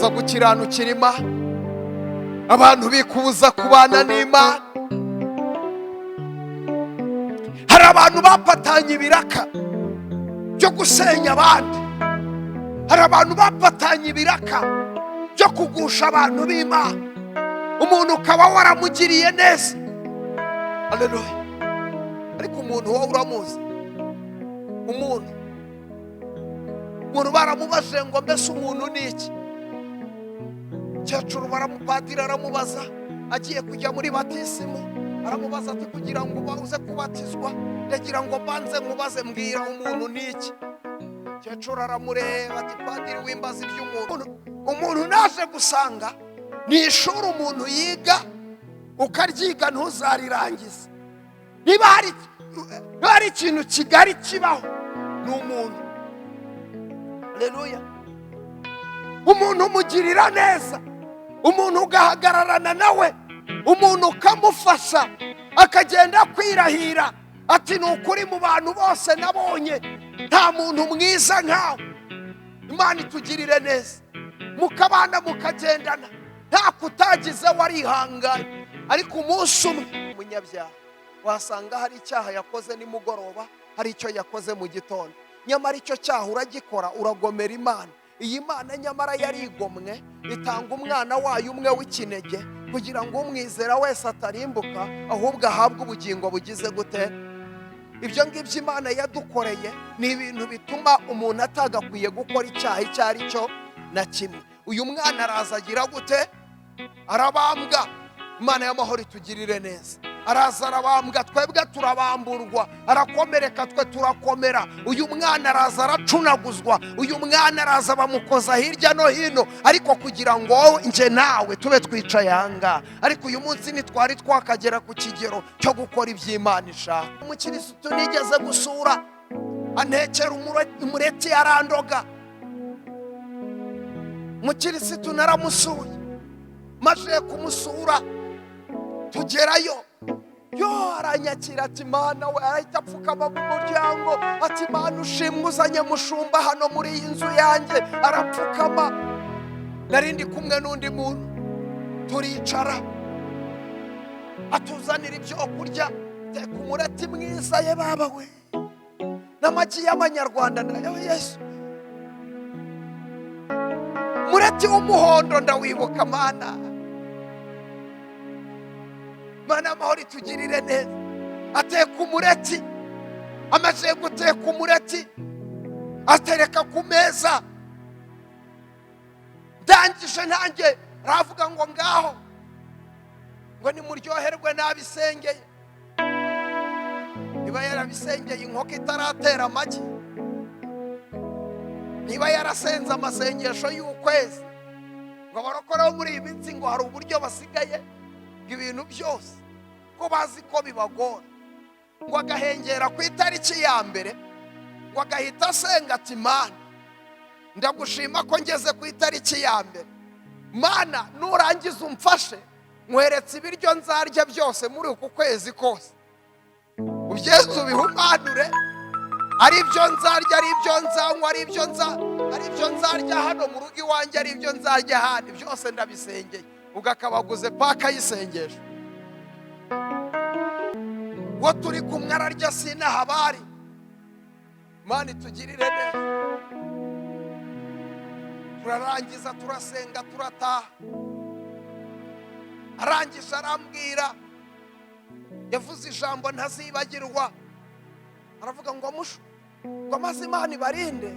bikubuza gukiranukira Imana, abantu bikubuza kubana n'Imana. Hari abantu bapatanye ibiraka byo gusenya abandi, hari abantu bapatanye ibiraka byo kugusha abantu b'Imana. Umuntu ukaba waramugiriye neza, haleluya, ariko umuntu wowe uramuzi. Umuntu baramubaje ngo mbese umuntu ni iki? Cyacuru baramupadira aramubaza, agiye kujya muri batisimu, aramubaza ati kugira ngo uze kubatizwa ndagira ngo banze nkubaze, mbwira umuntu ni iki? Cyacuru aramureba ati padiri w'imbazi by'umuntu. Umuntu naje gusanga ni ishuri umuntu yiga ukaryiga ntuzarirangiza. Niba hari ikintu kigari kibaho ni umuntu. Haleluya. Umuntu umugirira neza, umuntu ugahagararana nawe, umuntu ukamufasha akagenda kwirahira ati ni ukuri mu bantu bose nabonye nta muntu mwiza nkawe. Imana itugirire neza, mukabana mukagendana nta kutagize warihanganye. Ariko umunsi umwe umunyabyaha wasanga hari icyaha yakoze nimugoroba, hari icyo yakoze mu gitondo, nyamara icyo cyaha uragikora, uragomera Imana. Iyi Mana nyamara yarigomwe itanga umwana wayo umwe w'ikinege kugira ngo umwizera wese atarimbuka ahubwo ahabwe ubugingo bugize gute. Ibyo ngibyo Imana yadukoreye ni ibintu bituma umuntu atagakwiye gukora icyaha icyo ari cyo na kimwe. Uyu mwana araza agira gute? Arabambwa. Imana y'amahoro itugirire neza. Araza arabambwa, twebwe turabamburwa, arakomereka, twe turakomera. Uyu mwana araza aracunaguzwa, uyu mwana araza bamukoza hirya no hino, ariko kugira ngo nje nawe tube twicaye aha. Ariko uyu munsi ntitwari twakagera ku kigero cyo gukora iby'Imana ishaka. Umukirisitu nigeze gusura, antekera umureti arandoga. Umukirisitu naramusuye, maze kumusura tugerayo, aranyakira ati Mana we, ahita apfukama mu muryango ati Mana ushimwe uzanye mushumba hano muri iyi nzu yanjye. Arapfukama, narindi kumwe n'undi muntu, turicara atuzanira ibyo kurya, teka umureti mwiza ye baba we, n'amagi y'amanyarwanda nayo Yesu, mureti w'umuhondo ndawibuka. Mana amahoro itugirire neza. Ateka umureti, amaze guteka umureti atereka ku meza, ndangije nanjye ravuga ngo ngaho ngo nimuryoherwe nabisengeye. Niba yarabisengeye inkoko itaratera amagi, niba yarasenze amasengesho y'ukwezi, ngo barokoreho muri iyi minsi ngo hari uburyo basigaye ibintu byose ko bazi ko bibagora, ngo agahengera ku itariki ya mbere, ngo agahita asenga ati Mana ndagushima ko ngeze ku itariki ya mbere. Mana nurangiza umfashe nkweretse ibiryo nzarya byose muri uku kwezi kose, ubyeze ubihumanure, ari ibyo nzarya, ari ibyo nzanywa, ari ibyo nzarya hano mu rugo iwanjye, ari ibyo nzarya ahandi, byose ndabisengeye. Ugakabaguze paka yisengesha, wo turi kumwe ararya sinahabari. Imana itugirire neza. Turarangiza turasenga turataha. Arangije arambwira, yavuze ijambo ntazibagirwa, aravuga ngo mushu ngo amaze Imana ibarinde,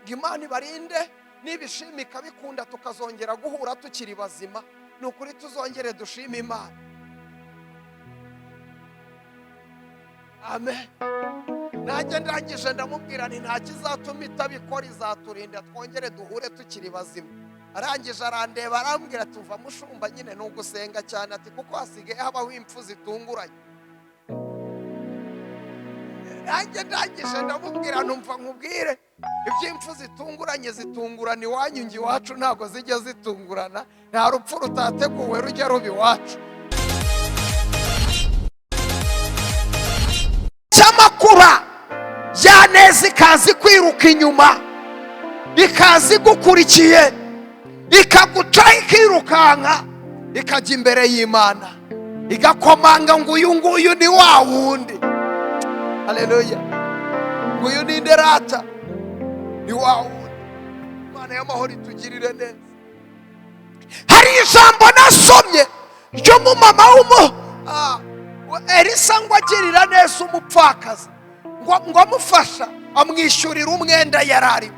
ngo Imana ibarinde nibishimika bikunda tukazongera guhura tukiri bazima, nukuri tuzongere dushime Imana. Amen. Nanjye ndangije ndamubwira nti nta kizatuma itabikora, izaturinda twongere duhure tukiri bazima. Arangije arandeba arambwira tuva mushumba nyine nugusenga cyane ati kuko hasigaye habaho impfu zitunguranye. Nanjye ndangije ndamubwira numva nkubwire iby'impfu zitunguranye zitungurana iwanyu, ngi iwacu ntabwo zijya zitungurana, nta rupfu rutateguwe rujya ruba iwacu. Cyamakura yaneze ikazi kwiruka inyuma, ikaza igukurikiye ikaguca ikirukanka ikajya imbere y'Imana igakomanga ngo uyu nguyu ni wa wundi. Haleluya. Nguyu ni nderata ni wa wundi. Imana y'amahoro itugirire neza. Hari ijambo nasomye ryo mu mama Elisa ngo agirira neza umupfakazi ngo amufasha amwishyurira umwenda yarari.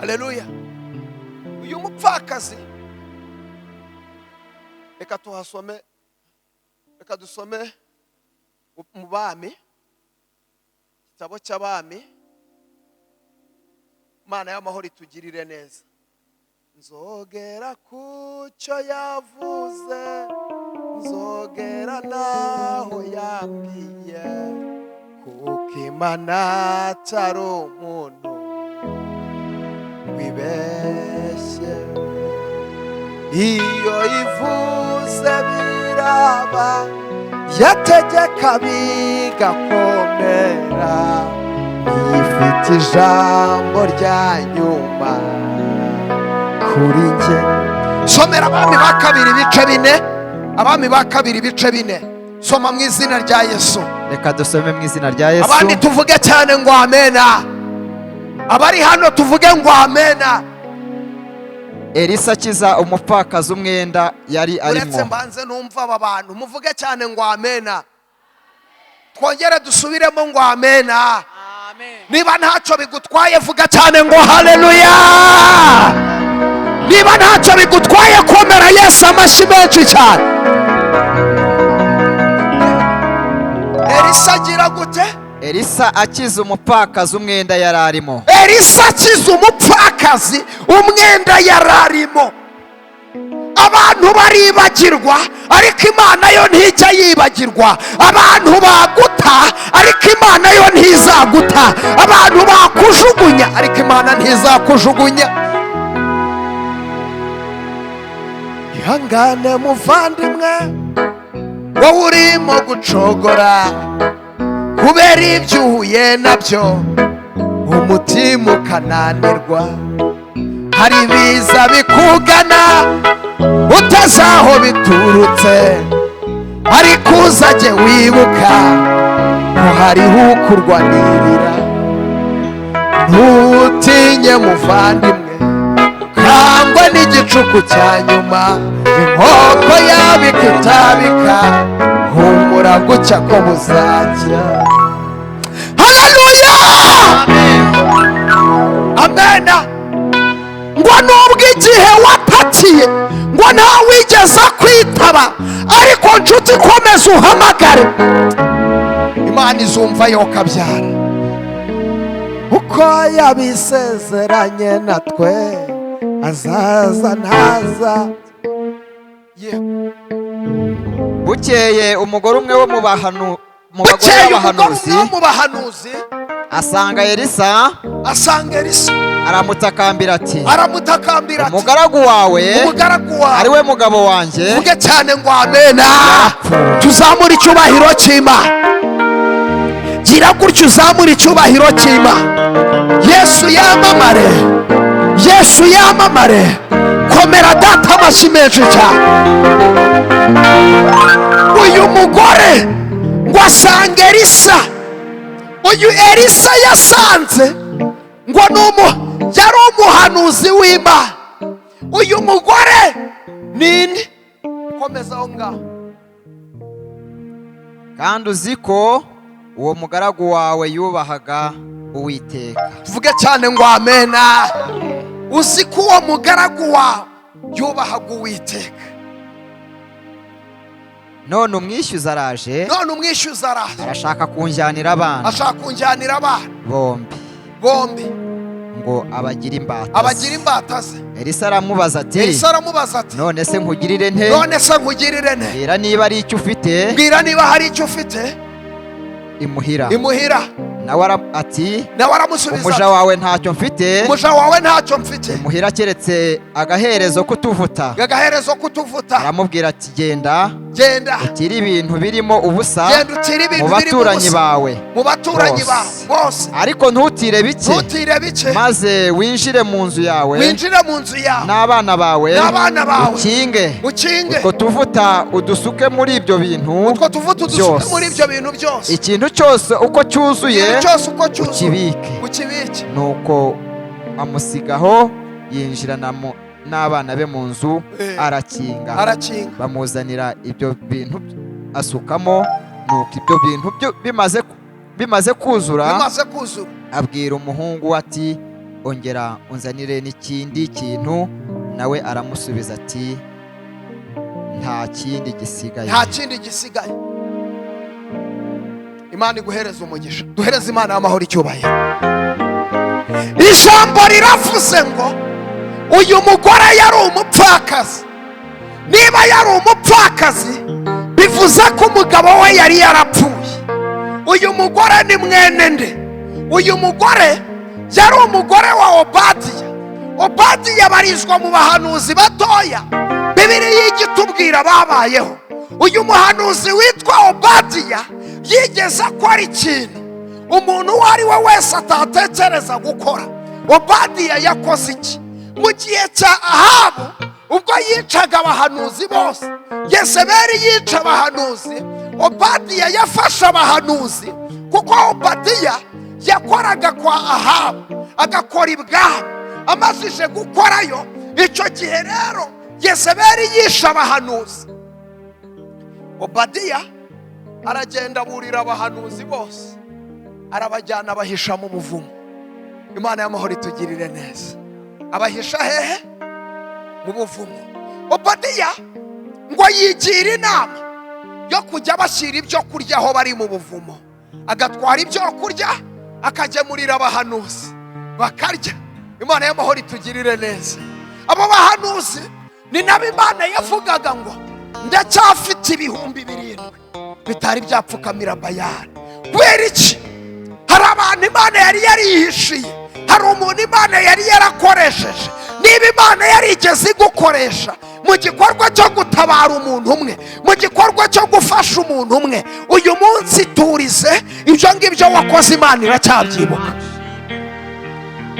Haleluya. Uyu mupfakazi reka tuhasome, reka dusome mu Bami, igitabo cy'Abami. Imana y'amahoro itugirire neza. Nzogera kucyo yavuze, nzogera naho yambwiye, kuko Imana atari umuntu wibeshye. Iyo ivuze biraba, yategeka bigakomera, ifite ijambo rya nyuma kuri njye. Somera Abami ba kabiri ibice 4. Abami ba kabiri ibice 4. Soma mu izina rya Yesu. Reka dusome mu izina rya Yesu. Abandi tuvuge cyane ngo amena. Abari hano tuvuge ngo amena. Elisa akiza umupfakazi umwenda yari arimo. Uretse mbanze numva aba bantu muvuge cyane ngo amena. Twongere dusubiremo ngo amena. Niba ntacyo bigutwaye vuga cyane ngo haleluya. Niba ntacyo bigutwaye komera Yesu amashyi menshi cyane. Elisa agira gute? Elisa akiza umupfakazi umwenda yararimo. Elisa akiza umupfakazi umwenda yararimo. Abantu baribagirwa ariko Imana yo ntijya yibagirwa. Abantu baguta ariko Imana yo ntizaguta. Abantu bakujugunya ariko Imana ntizakujugunya. Ihangane muvandimwe wowe urimo gucogora, kubera ibyo uhuye nabyo umutima ukananirwa. Hari ibiza bikugana utazi aho biturutse, ariko uzajye wibuka ko hariho ukurwanirira. Ntutinye muvandimwe kangwa n'igicuku cya nyuma, inkoko yabika itabika, humura gucya ko buzajya. Haleluya. Amena. Ngo nubwo igihe watakiye ngo ntawigeze kwitaba, ariko nshuti komeza uhamagare, Imana izumva yo kabyara. Uko yabisezeranye natwe azaza ntaza. Bukeye umugore umwe wo mu bahanuzi asanga Elisa aramutakambira ati, umugaragu wawe ari we mugabo wanjye. Vuge cyane ngo amena. Tuzamura icyubahiro cy'Imana. Gira gutyo uzamura icyubahiro cy'Imana. Yesu yamamare, Yesu yamamare. Komera data amashyi menshi cyane. Uyu mugore ngo asanga Elisa. Uyu Elisa yasanze ngo yari umuhanuzi w'Imana. Uyu mugore nini? Komeza aho ngaho. Kandi uzi ko uwo mugaragu wawe yubahaga Uwiteka. Tuvuge cyane ngo amena. Uzi ko uwo mugaragu wawe yubahaga Uwiteka. None umwishyuza araje. Arashaka kunjyanira abana. Bombi. Ngo abagira imbata ze. Elisa aramubaza ati, none se nkugirire nte? Mbwira niba hari icyo ufite. Imuhira. nawe ati aramusubiza umuja wawe ntacyo mfite muhira keretse agaherezo kutuvuta aramubwira ati genda utire ibintu birimo ubusa mu baturanyi bawe bose, ariko ntutire bike maze winjire mu nzu yawe n'abana bawe ukinge utwo tuvuta udusuke muri ibyo bintu byose, ikintu cyose uko cyuzuye ukibike. Nuko amusigaho yinjirana n'abana be mu nzu arakinga. Bamuzanira ibyo bintu asukamo. Nuko ibyo bintu bimaze kuzura abwira umuhungu ati ongera unzanire n'ikindi kintu. Nawe aramusubiza ati nta kindi gisigaye. Imana iguhereze umugisha. Duhereze Imana y'amahoro icyubahiro. Ijambo riravuze ngo uyu mugore yari umupfakazi. Niba yari umupfakazi bivuze ko umugabo we yari yarapfuye. Uyu mugore ni mwene nde? Uyu mugore yari umugore wa Obadiya barizwa mu bahanuzi batoya Bibiliya igitubwira babayeho. Uyu muhanuzi witwa Obadiya yigeze akora ikintu umuntu uwo ari we wese atatekereza gukora. Obadiya yakoze iki? Mu gihe cya Ahabu ubwo yicaga abahanuzi bose, Yezebeli yica abahanuzi, Obadiya yafashe abahanuzi kuko Obadiya yakoraga kwa Ahabu agakora ibwami. Amazije gukorayo icyo gihe rero Yezebeli yisha abahanuzi. Obadiya aragenda burira abahanuzi bose arabajyana abahisha mu muvumo. Imana y'amahoro itugirire neza. Abahisha hehe? Mu buvumo. Obadiya ngo yigira inama yo kujya bashyira ibyo kurya aho bari mu buvumo, agatwara ibyo kurya akagemurira abahanuzi bakarya. Imana y'amahoro itugirire neza. Abo bahanuzi ni nabo Imana yavugaga ngo ndacyafite 7,000 bitari byapfukamira Bayali. Kubera iki? Hari abantu Imana yari yarihishiye, hari umuntu Imana yari yarakoresheje. Niba Imana yarigeze gukoresha mu gikorwa cyo gutabara umuntu umwe, mu gikorwa cyo gufasha umuntu umwe, uyu munsi turize ibyo ngibyo wakoze. Imana iracyabyibuka.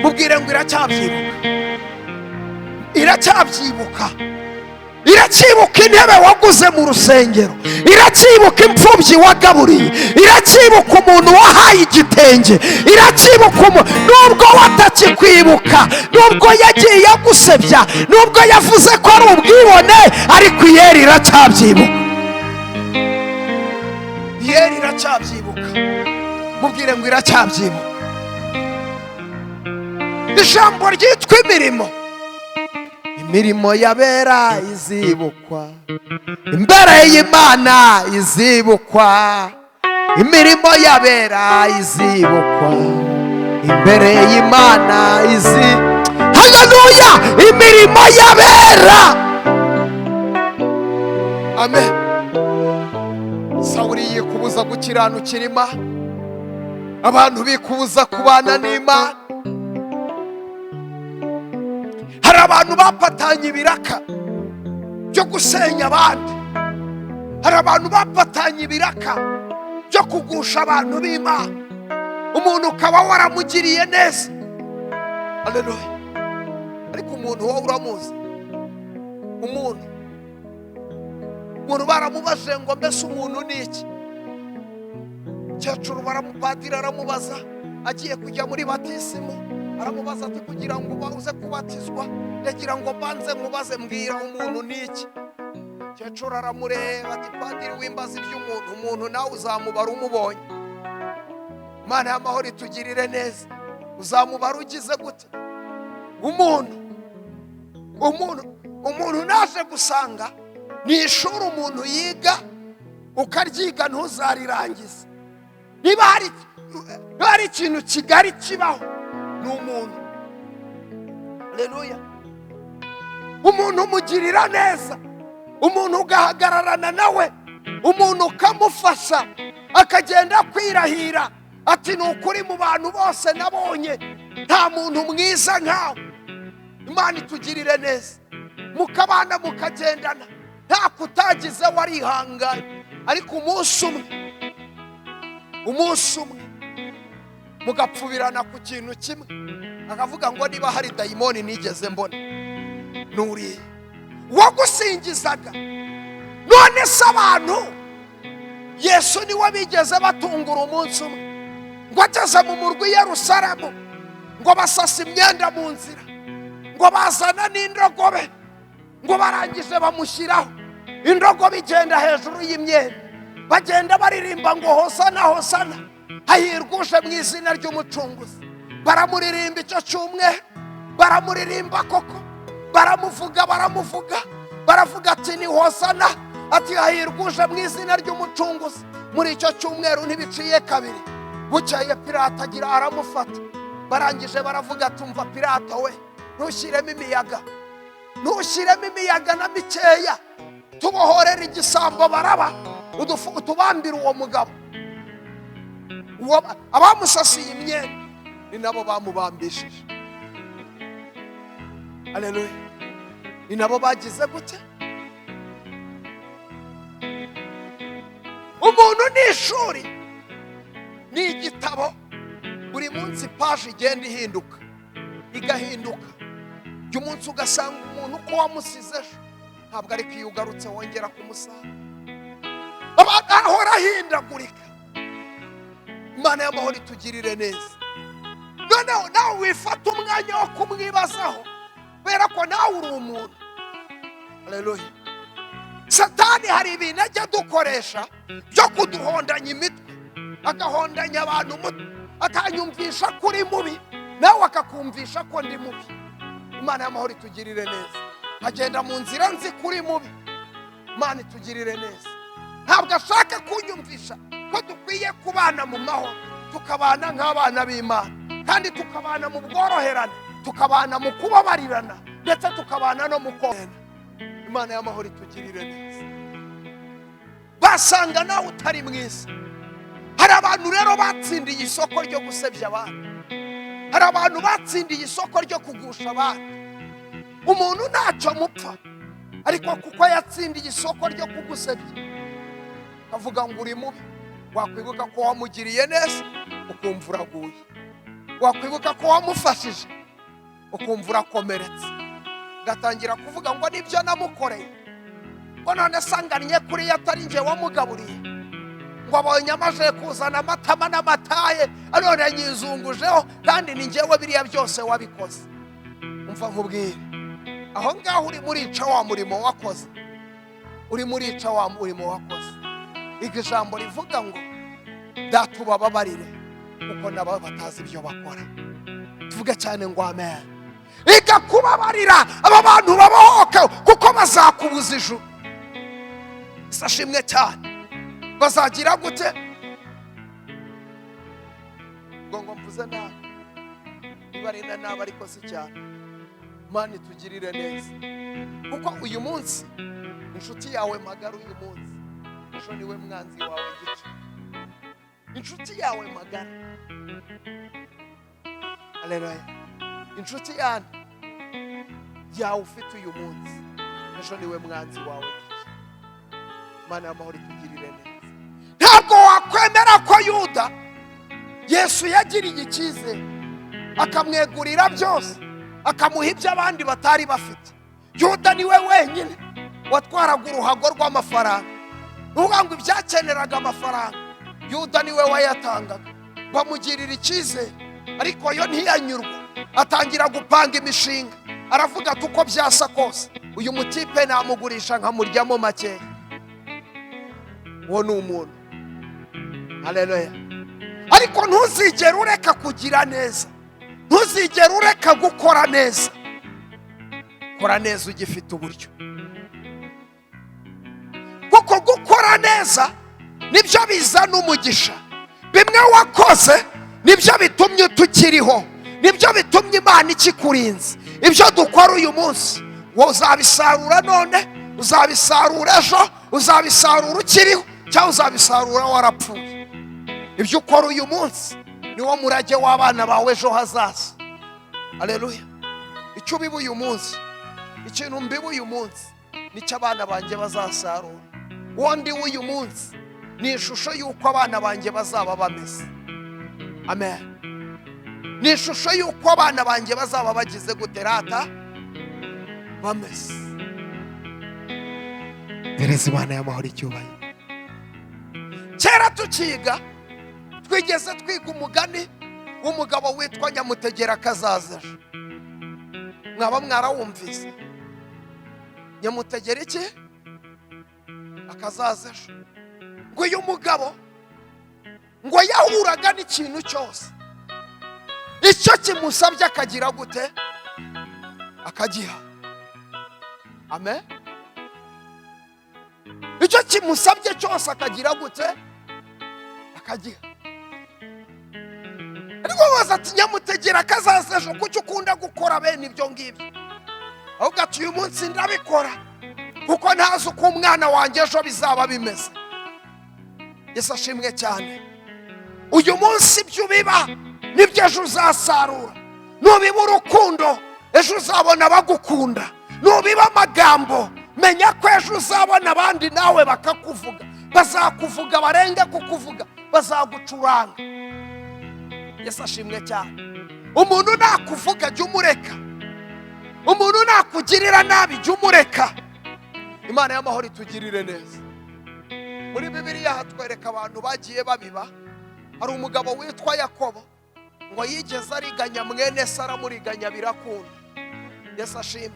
Mubwire ngo iracyabyibukira intebe waguze mu rusengero, iracyibuka imfubyi wagaburiye, iracyibuka umuntu wahaye igitenge, iracyibuka nubwo watakikwibuka, nubwo yagiye yagusebya, nubwo yavuze ko ari ubwibone, ariko iyeri iracabyibuka. Mubwire ngo iracabyibuka. Ijambo ryitwa imirimo yabera izibukwa, imbere y'Imana izibukwa. Imirimo yabera izibukwa, imbere y'Imana Haleluya! Imirimo yabera. Amen. Sawuli yikubuza gukiranukira Imana, abantu bikubuza kubana n'Imana. Hari abantu bapatanye ibiraka byo gusenya abandi, hari abantu bapatanye ibiraka byo kugusha abantu b'Imana. Umuntu ukaba waramugiriye neza, haleluya, ariko umuntu wowe uramuzi. Umuntu baramubaje ngo mbese umuntu ni iki? Cyacuru baramupadira aramubaza, agiye kujya muri batisimu, aramubaza ati kugira ngo uze kubatizwa ndagira ngo banze nkubaze mbwira umuntu ni iki? Cyacuru aramureba ati padiri wimbaza iby'umuntu nawe uzamubara umubonye. Imana y'amahoro itugirire neza. Uzamubara ugize gute? Umuntu naje gusanga ni ishuri umuntu yiga ukaryiga ntuzarirangize. Niba hari ikintu kigari kibaho ni umuntu. Haleluya. Umuntu umugirira neza, umuntu ugahagararana nawe, umuntu ukamufasha akagenda kwirahira ati ni ukuri mu bantu bose nabonye nta muntu mwiza nkawe. Imana itugirire neza, mukabana mukagendana nta kutagize warihanganye, ariko umunsi umwe mugapfubirana ku kintu kimwe, akavuga ngo niba hari dayimoni nigeze mbona nuriye wagusingizaga. None se abantu Yesu niwe bigeze batungura umunsi umwe ngo ageze mu murwa i Yerusalemu, ngo basasa imyenda mu nzira, ngo bazana n'indogobe, ngo barangije bamushyiraho indogobe igenda hejuru y'imyenda, bagenda baririmba ngo hosana hosana, hahirwa uje mu izina ry'umucunguzi. Baramuririmba icyo cyumweru, baramuririmba koko, baramuvuga baravuga ati ni hosana, ati hahirwa uje mu izina ry'umucunguzi. Muri icyo cyumweru ntibiciye kabiri, bukeye Pilato agira aramufata. Barangije baravuga ati umva Pilato we, ntushyiremo imiyaga na mikeya, tubohorera igisambo Baraba, utubambire uwo mugabo. Abamusasiye imyenda ni nabo bamubambishije. Haleluya. Ni nabo bagize gute? Umuntu ni ishuri, ni igitabo, buri munsi paje igenda ihinduka igahinduka. Umunsi ugasanga umuntu ko wamusize ejo ntabwo ari kwiyugarutse wongera kumusanga, abantu ahora ahindagurika. Imana y'amahoro itugirire neza. Noneho nawe wifata umwanya wo kumwibazaho, kubera ko nawe uri umuntu. Haleluya. Satani hari ibintu ajya dukoresha byo kuduhondanya imitwe, agahondanya abantu umutwe, akanyumvisha kuri mubi, nawe akakumvisha ko ndi mubi. Imana y'amahoro itugirire neza. Agenda mu nzira nzi kuri mubi, Imana itugirire neza. Ntabwo ashaka kunyumvisha ko dukwiye kubana mu mahoro, tukabana nk'abana b'Imana, kandi tukabana mu bworoherane, tukabana mu kubabarirana, ndetse tukabana no mu kongana. Imana y'amahoro itugirire neza. Basanga nawe utari mwiza. Hari abantu rero batsindiye isoko ryo gusebya abandi, hari abantu batsindiye isoko ryo kugusha abandi. Umuntu ntacyo mupfa, ariko kuko yatsindiye isoko ryo kugusebya, avuga ngo uri mubi. Wakwibuka ko wamugiriye neza ukumva uraguye, wakwibuka ko wamufashije ukumva urakomeretse, gatangira kuvuga ngo nibyo namukoreye, ngo none sanganye kuri yatari nje wamugaburiye, ngo abonye amaje kuzana amatama n'amataye anone nyizungujeho, kandi ni njyewe biriya byose wabikoze. Umva nkubwire, aho ngaho uri murica wa murimo wakoze, uri murica wa murimo wakoze. Ijambo rivuga ngo datubababarire kuko nabo batazi ibyo bakora. Tuvuge cyane ngo amen. Kubabarira aba bantu babohoke kuko bazakubuza ijuru. Isashimwe cyane. Bazagira gute? Ngo mvuze nabi, ibarina nabi ariko si cyane. Imana itugirire neza, kuko uyu munsi inshuti yawe magara, uyu munsi ejo niwe mwanzi wawe gice. Inshuti yawe magara, haleluya, inshuti yawe ufite uyu munsi ejo niwe mwanzi wawe gice. Imana y'amahoro itugirire neza. Ntabwo wakwemera ko Yuda Yesu yagiriye icyizere akamwegurira byose, akamuha ibyo abandi batari bafite. Yuda niwe wenyine watwaraga uruhago rw'amafaranga. Uvuga ngo ibyakeneraga amafaranga, Yuda niwe wayatangaga. Bamugirira icyizere, ariko yo ntiyanyurwa, atangira gupanga imishinga. Aravuga ati uko byasa kose uyu mutipe namugurisha nkamuryamo makeya. Uwo ni umuntu. Haleluya. Ariko ntuzigere ureka kugira neza, ntuzigere ureka gukora neza. Kora neza ugifite uburyo, kuko gukora neza nibyo bizana umugisha. Bimwe wakoze nibyo bitumye tukiriho, nibyo bitumye Imana ikikurinze. Ibyo dukora uyu munsi wowe uzabisarura none, uzabisarura ejo, uzabisarura ukiriho, cyangwa uzabisarura warapfuye. ibyo ukora uyu munsi niwo murage w'abana bawe ejo hazaza. Haleluya. Icyo ubiba uyu munsi, ikintu mbiba uyu munsi, nicyo abana banjye bazasarura. Uwo ndi uyu munsi ni ishusho y'uko abana banjye bazaba bameze. Amen. Ni ishusho y'uko abana banjye bazaba bagize guterata bameze. Perezida Imana y'amahoro icyubahiro. Kera tukiga twigeze twiga umugani w'umugabo witwa Nyamutegera Kazaza. Mwaba mwarawumvise? Nyamutegera iki? Akazaza. Ngo uyu mugabo ngo yahuraga n'ikintu cyose, icyo kimusabye akagira gute? Akagiha. Amen. Icyo kimusabye cyose akagira gute? Akagiha. Ariko baza ati Nyamutegera Kazaza ejo kuki ukunda gukora bene ibyo ngibyo? Ahubwo ati uyu munsi ndabikora kuko ntazi uko umwana wanjye ejo bizaba bimeze. Yesu ashimwe cyane. Uyu munsi ibyo ubiba nibyo ejo uzasarura. Nubiba urukundo ejo uzabona bagukunda. Nubiba amagambo menya ko ejo uzabona abandi nawe bakakuvuga, bazakuvuga barenge kukuvuga, bazagucuranga. Yesu ashimwe cyane. Umuntu nakuvuga jya umureka, umuntu nakugirira nabi jya umureka. Imana y'amahoro itugirire neza. Muri Bibiliya hatwereka abantu bagiye babiba. Hari umugabo witwa Yakobo ngo yigeze ariganya mwene Sara, muriganya birakunda. Yesu ashimwe.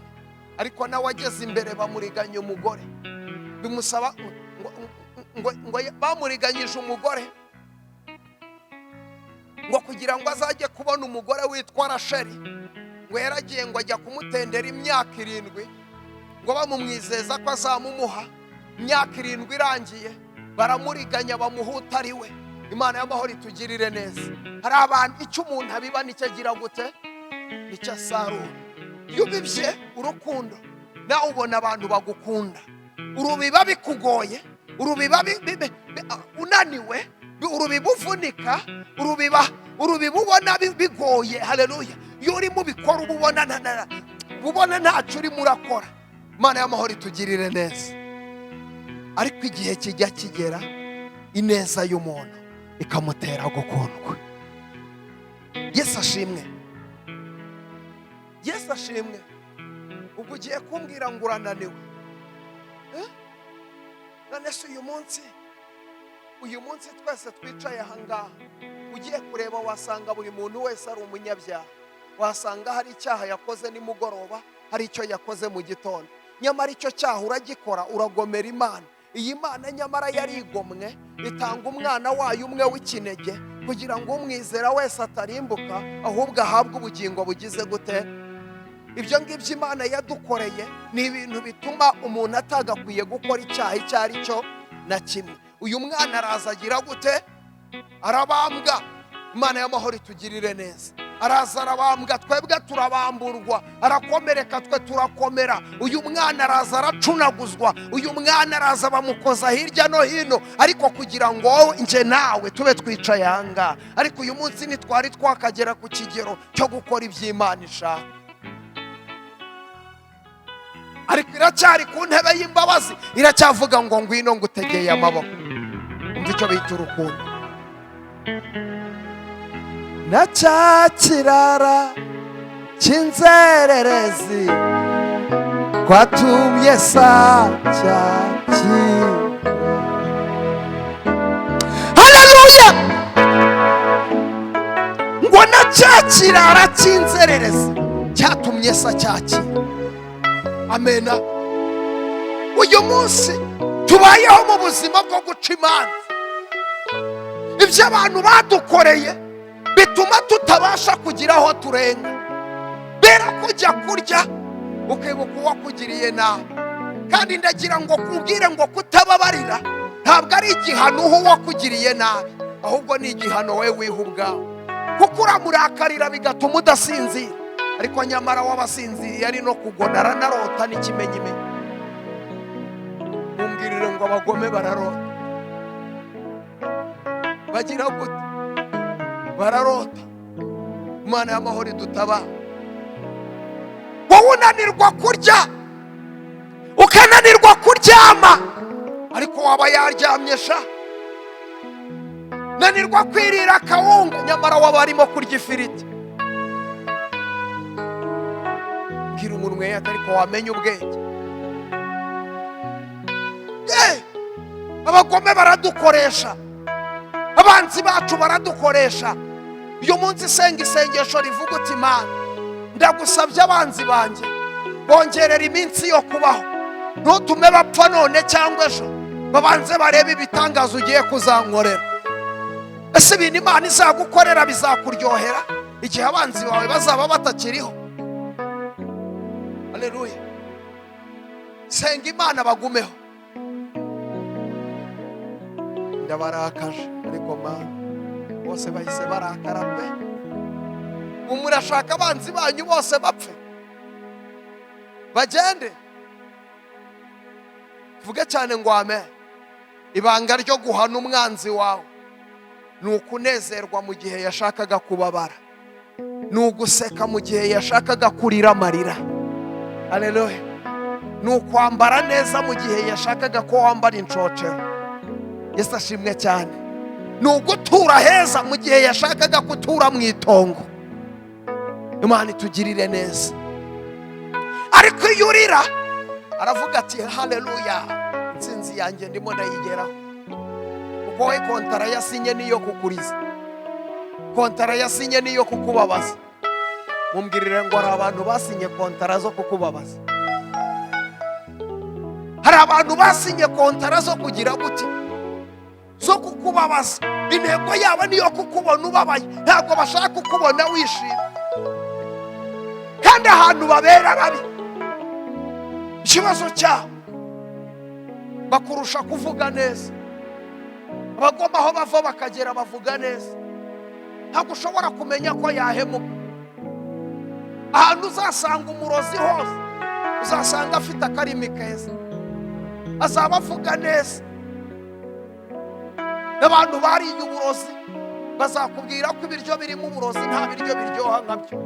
Ariko nawe ageze imbere bamuriganya umugore, bimusaba ngo bamuriganyije umugore ngo kugira ngo azajye kubona umugore witwa Rasheli. Ngo yaragiye ngo ajya kumutendera imyaka 7 ngo bamumwizeza ko azamumuha. Imyaka 7 irangiye baramuriganya bamuhuta ari we. Imana y'amahoro itugirire neza. Hari abantu icyo umuntu abiba nicyo agira gute? Nicyo asarura. Iyo ubibye urukundo nawe ubona abantu bagukunda. Urubiba bikugoye, urubiba unaniwe, urubiba uvunika, urubiba ubona bigoye. Haleluya. Iyo uri mu bikora ubona ntacyo urimo urakora. Imana y'amahoro itugirire neza. Ariko igihe kijya kigera ineza y'umuntu ikamutera gukundwa. Yesu ashimwe. Yesu ashimwe. Ubwo ugiye kumbwira ngo urananiwe, none se uyu munsi twese twicaye aha ngaha ugiye kureba wasanga buri muntu wese ari umunyabyaha. Wasanga hari icyaha yakoze nimugoroba, hari icyo yakoze mu gitondo. Nyamara icyo cyaha uragikora, uragomera Imana. Iyi Mana nyamara yarigomwe itanga umwana wayo umwe w'ikinege kugira ngo umwizera wese atarimbuka ahubwo ahabwe ubugingo bugize gute? Ibyo ngibyo Imana yadukoreye ni ibintu bituma umuntu atagakwiye gukora icyaha icyo ari cyo na kimwe. Uyu mwana araza agira gute? Arabambwa. Imana y'amahoro itugirire neza. Araza arabambwa, twebwe turabamburwa. Arakomereka, twe turakomera. Uyu mwana araza aracunaguzwa. Uyu mwana araza bamukoza hirya no hino, ariko kugira ngo nje nawe tube twicaye aha ngaha. Ariko uyu munsi ntitwari twakagera ku kigero cyo gukora iby'Imana ishaka. Ariko iracyari ku ntebe y'imbabazi, iracyavuga ngo ngwino ngutegeye amaboko. Umva icyo bita urukundo. Na cya kirara cy'inzererezi kwatumye sacyaki. Haleluya. Ngo na cya kirara cy'inzererezi cyatumye sacyaki. Amena. Uyu munsi tubayeho mu buzima bwo guca imanza. Ibyo abantu badukoreye bituma tutabasha kugira aho turenga. Bera kujya kurya ukibuka uwakugiriye nabi. Kandi ndagira ngo kubwire ngo kutababarira ntabwo ari igihano uha uwakugiriye nabi, ahubwo ni igihano wewe wiha ubwawe. Kuko uramurakarira bigatuma udasinzira, ariko nyamara wabasinziriye ari no kugona aranarota n'ikimenyimenyi. Mumbwirire ngo abagome bararota. bagira gute? Bararota. Imana y'amahoro idutabara. Wowe unanirwa kurya ukananirwa kuryama, ariko waba yaryamye sha. Nanirwa kwirira kawunga, nyamara waba arimo kurya ifiriti. Bwira umuntu mwe ariko wamenye ubwenge. Abagome baradukoresha, abanzi bacu baradukoresha. Uyu munsi senga isengesho rivuga uti Imana, ndagusabye abanzi banjye bongerera iminsi yo kubaho, ntutume bapfa none cyangwa ejo, babanze barebe ibitangazo ugiye kuzankorera. Ese ibintu Imana izagukorera bizakuryohera igihe abanzi bawe bazaba batakiriho? Haleluya. Senga Imana bagumeho. Ndabarakaje ariko Mana bose bahise barakara pe. Murashaka abanzi banyu bose bapfe bagende? Vuge cyane ngo amen. Ibanga ryo guhana umwanzi wawe ni ukunezerwa mu gihe yashakaga kubabara, ni uguseka mu gihe yashakaga kurira amarira. Haleluya. Ni ukwambara neza mu gihe yashakaga ko wambara inshocero. Yesu ashimwe cyane. Ni ugutura heza mu gihe yashakaga gutura mu itongo. Imana itugirire neza. Ariko iyo urira aravuga ati haleluya, intsinzi yanjye ndimo ndayigeraho. Kuko we kontara yasinye niyo kukuriza, kontara yasinye niyo kukubabaza. Mumbwirire ngo hari abantu basinye kontara zo kukubabaza. Hari abantu basinye kontara zo kugira gute? Zo kukubabaza. Intego yabo niyo kukubona ubabaye, ntabwo bashaka kukubona wishimye. Kandi ahantu babera babi, ikibazo cyabo bakurusha kuvuga neza. Abagoma aho bava bakagera bavuga neza. Ntabwo ushobora kumenya ko yahemuka. Ahantu uzasanga umurozi hose uzasanga afite akarimi keza, azaba avuga neza. Abantu bariye uburozi bazakubwira ko ibiryo birimo uburozi nta biryo biryoha nkabyo.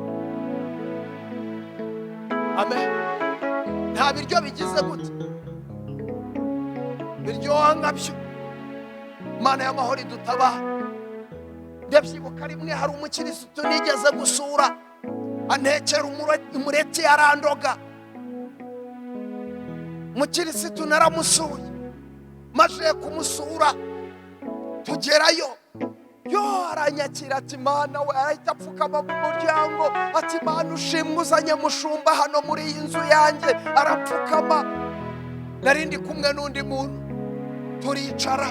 Amen. Nta biryo bigize gute biryoha nkabyo. Imana y'amahoro idutabara. Ndabyibuka rimwe hari umukirisitu nigeze gusura, antekera umureti arandoga. Umukirisitu naramusuye, maze kumusura tugerayo, aranyakira ati Mana we, ahita apfukama mu muryango ati Mana ushimwe uzanye mushumba hano muri iyi nzu yanjye. Arapfukama. Narindi kumwe n'undi muntu turicara,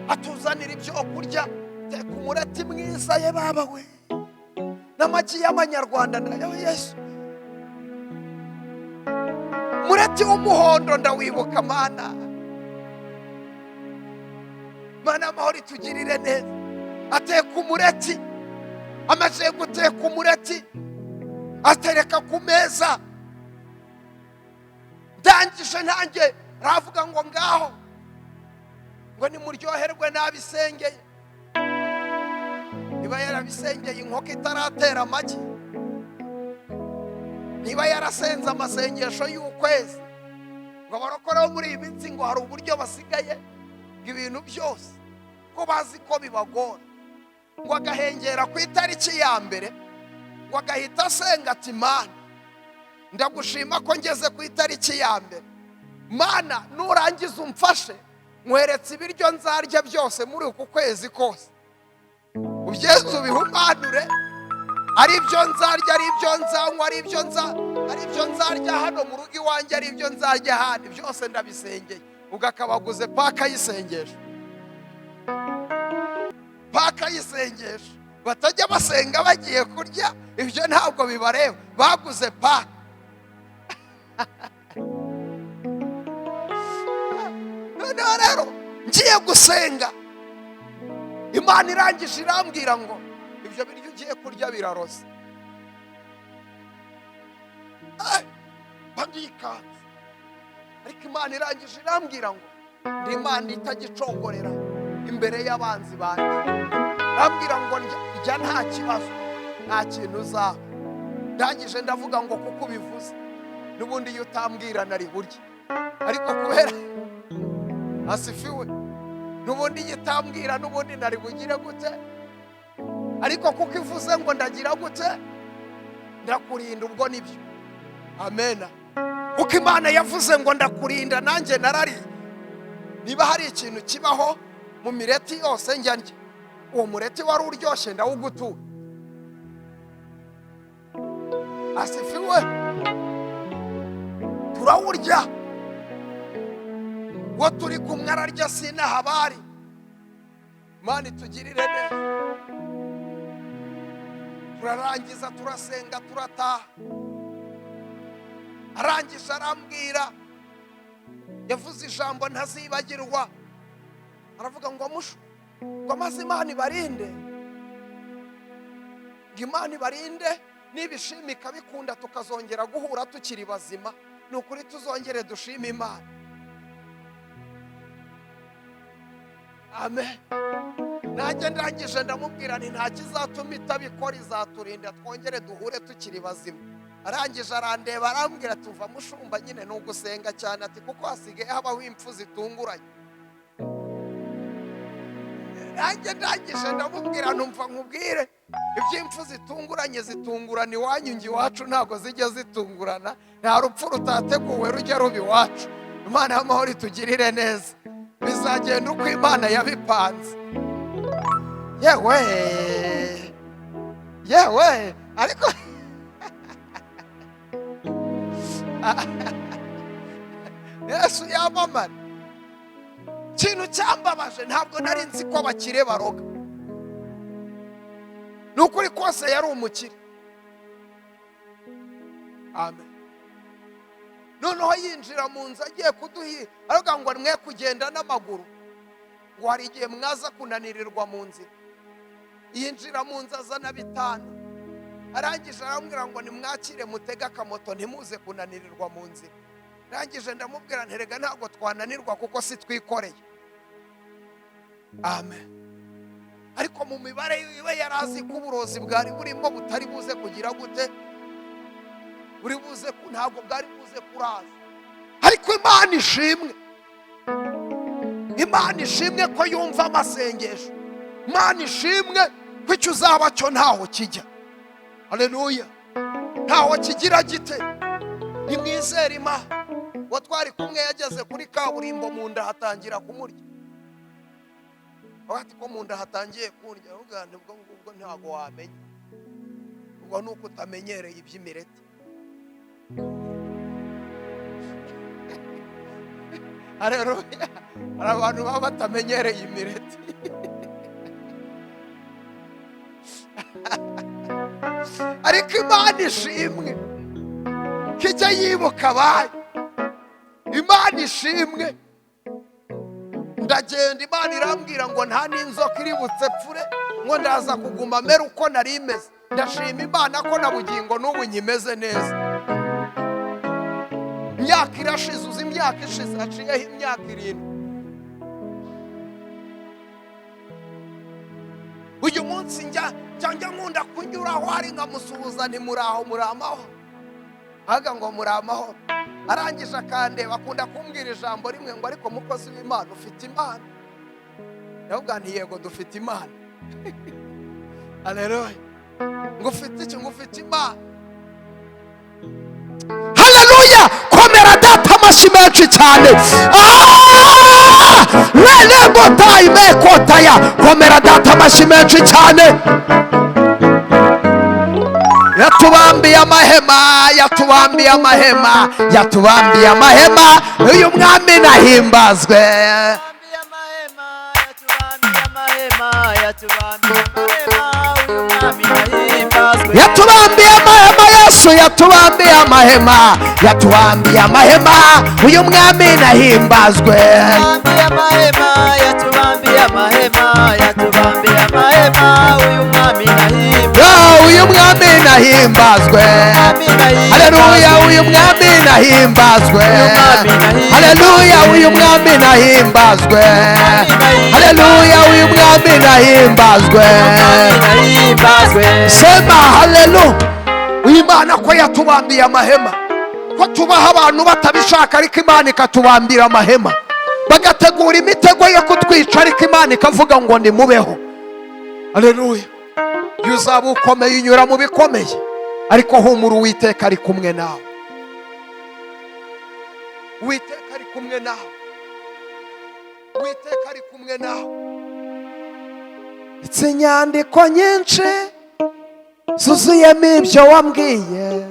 atuzanira ibyo kurya, teka umureti mwiza ye baba we, n'amagi y'amanyarwanda nayo Yesu. Umureti w'umuhondo ndawibuka Mana. Mana amahoro itugirire neza. Ateka umureti, amaze guteka umureti atereka ku meza. Ndangije nanjye ravuga ngo ngaho ngo nimuryoherwe nabisengeye. Niba yarabisengeye inkoko itaratera amagi, niba yarasenze amasengesho y'ukwezi, ngo barokora muri iyi minsi ngo hari uburyo basigaye ibintu byose ko bazi ko bibagora, ngo agahengera ku itariki ya mbere, ngo agahita asenga ati Mana ndagushima ko ngeze ku itariki ya mbere. Mana nurangiza umfashe nkweretse ibiryo nzarya byose muri uku kwezi kose, ubyeze ubihumanure, ari ibyo nzarya, ari ibyo nzanywa, ari ibyo nzarya hano mu rugo iwanjye, ari ibyo nzarya hano, byose ndabisengeye. Ugakabaguze paka yisengesha, paka yisengesha. Batajya basenga bagiye kurya, ibyo ntabwo bibareba, baguze paka. Noneho rero ngiye gusenga, Imana irangije irambwira ngo ibyo biryo ugiye kurya birarose. Bandikanze. Ariko Imana irangije irambwira ngo ndi Imana itagicogorera, imbere y'abanzi banjye, arambwira ngo njya nta kibazo, nta kintu uzaba. Ndangije ndavuga ngo kuko ubivuze n'ubundi iyo utambwira nari burya, ariko kubera asifiwe n'ubundi iyo utambwira n'ubundi nari bugire gute, ariko kuko ivuze ngo ndagira gute, ndakurinda, ubwo nibyo. Amena. Kuko Imana yavuze ngo ndakurinda, nanjye narari. Niba hari ikintu kibaho mu mireti yose njya ndya, uwo mureti wari uryoshye ndawugutura. Asifiwe. Turawurya, uwo turi kumwe ararya sinahabari. Imana itugirire neza. Turarangiza turasenga turataha. Arangije arambwira, yavuze ijambo ntazibagirwa, aravuga ngo mushu, ngo maze Imana ibarinde, ngo Imana ibarinde, nibishimika bikunda tukazongera guhura tukiri bazima, ni ukuri tuzongere dushime Imana. Amen. Nanjye ndangije ndamubwira nti nta kizatuma itabikora, izaturinda twongere duhure tukiri bazima. Arangije arandeba arambwira tuva mushumba nyine no gusenga cyane, ati kuko hasigaye habaho impfu zitunguranye. Nanjye ndangije ndamubwira numva nkubwire, iby'impfu zitunguranye zitungurana iwanyu, ngi iwacu ntabwo zijya zitungurana, nta rupfu rutateguwe rujya ruba iwacu. Imana y'amahoro itugirire neza, bizagenda uko Imana yabipanze. Yewe ariko Yesu yamamara. Ikintu cyambabaje, ntabwo nari nzi ko abakire baroga. Ni ukuri kose yari umukire. Amen. Noneho yinjira mu nzu agiye kuduhira, aravuga ngo mwe kugenda n'amaguru, ngo hari igihe mwaza kunanirirwa mu nzira. Yinjira mu nzu azana bitanu. Arangije arambwira ngo nimwakire mutega akamoto ntimuze kunanirirwa mu nzira. Arangije ndamubwira nterega ntabwo twananirwa kuko si twikoreye. Amen. Ariko mu mibare yiwe yarazi ko uburozi bwari burimo butari buze kugira gute, buri buze ntabwo bwari buze kuraza. Ariko Imana ishimwe, Imana ishimwe ko yumva amasengesho. Imana ishimwe ko icyo uzaba cyo ntaho kijya. Haleluya. Ntaho kigira gite. Nimwizere Imana. Watwari kumwe yageze kuri kaburimbo mu nda hatangira kumurya. Abati ko mu nda hatangiye kurya, ugande ubwo ntago wamenya. Ubwo nuko utamenyereye iby'imireti. Haleluya. Abantu baba batamenyereye imireti. Ariko Imana ishimwe kijya yibuka abayo. Imana ishimwe. Ndagenda Imana irambwira ngo nta n'inzoka iri butsepfure, ngo ndaza kuguma mera uko nari meze. Ndashima Imana ko na bugingo n'ubu nyimeze neza. Imyaka irashize, uzi imyaka ishize haciyeho imyaka 7. Uyu munsi njya nkunda kunyura aho ari nkamusuhuza nti muraho muramaho. Haga ngo muramaho. Arangije akandeba akunda kumbwira ijambo rimwe ngo ariko mukozi w'Imana ufite Imana. Ndavuga nti yego dufite Imana. Haleluya. Ngo ufite iki? Ngo ufite Imana. Haleluya. Komera data amashyi menshi cyane. Lelego taime kotaya. Komera data amashyi menshi cyane. Yatubambiye amahema, yatubambiye amahema, yatubambiye amahema, uyu mwami nahimbazwe. Yatubambiye amahema, Yesu yatubambiye amahema, yatubambiye amahema, uyu mwami nahimbazwe. Yatubambiye amahema, yatubambiye amahema, yatubambiye amahema, uyu mwami nahimbazwe. Uyu mwami nahimbazwe. Haleluya, uyu mwami nahimbazwe, haleluya, uyu mwami nahimbazwe, haleluya, uyu mwami nahimbazwe. Sema haleluya. Imana ko yatubambiye amahema, ko tubaha abantu batabishaka ariko Imana ikatubambira amahema, bagategura imitego yo kutwica ariko Imana ikavuga ngo nimubeho. Haleluya. Uzaba ukomeye unyura mu bikomeye, ariko humura, Uwiteka ari kumwe nawe. Uwiteka ari kumwe nawe. Uwiteka ari kumwe nawe. It's inyandiko nyinshi zuzuyemo ibyo wambwiye,